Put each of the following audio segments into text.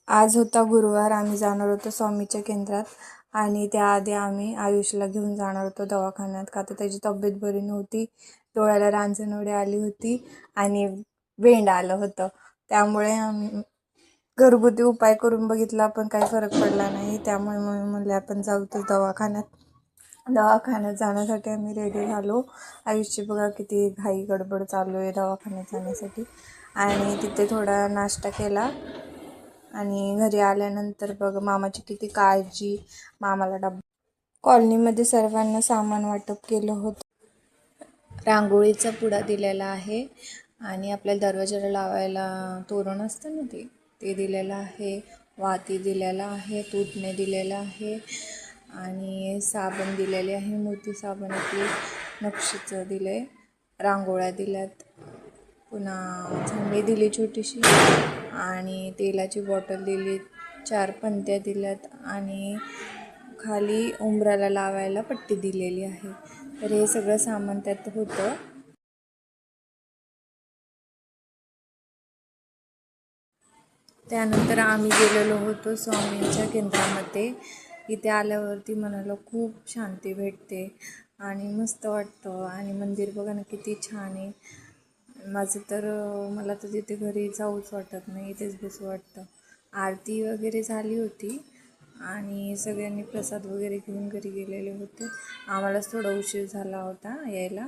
आज होता गुरुवार. आम्ही जाणार होतो स्वामीच्या केंद्रात आणि त्याआधी आम्ही आयुषला घेऊन जाणार होतो दवाखान्यात, का तर त्याची तब्येत बरी नव्हती. डोळ्याला रांजणवडी आली होती आणि वेंड आलं होतं. त्यामुळे आम्ही घरगुती उपाय करून बघितला पण काही फरक पडला नाही. त्यामुळे मग म्हणले आपण जाऊ तर दवाखान्यात जाण्यासाठी आम्ही रेडी झालो. आयुषची बघा किती घाई गडबड चालू आहे दवाखान्यात जाण्यासाठी. आणि तिथे थोडा नाश्ता केला आणि घरी आल्यानंतर बघ मामाची किती काळजी. मामाला डबा कॉलनीमध्ये सर्वांना सामान वाटप केलं होतं. रांगोळीचा पुडा दिलेला आहे आणि आपल्याला दरवाजाला लावायला तोरण असतं ना ते दिलेलं आहे. वाती दिलेला आहे, तुटणे दिलेलं आहे आणि साबण दिलेले आहे. मोती साबण आपली नक्षीचं दिलं आहे. रांगोळ्या दिल्यात, पुन्हा झंडी दिली छोटीशी आणि तेलाची बॉटल दिली, 4 पंत्या दिल्यात आणि खाली उंबराला लावायला पट्टी दिलेली आहे. तर हे सगळं सामान त्यात होतं. त्यानंतर आम्ही गेलेलो होतो स्वामींच्या केंद्रामध्ये. इथे आल्यावरती मनाला खूप शांती भेटते आणि मस्त वाटतं. आणि मंदिर बघा ना किती छान आहे. मला तर तिथे घरी जाऊच वाटत नाही, इथेच बसू वाटतं. आरती वगैरे झाली होती आणि सगळ्यांनी प्रसाद वगैरे घेऊन घरी गेलेले होते. आम्हालाच थोडा उशीर झाला होता यायला.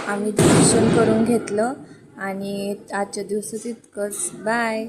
आम्ही दर्शन करून घेतलं आणि आजच्या दिवसात इतकंच. बाय.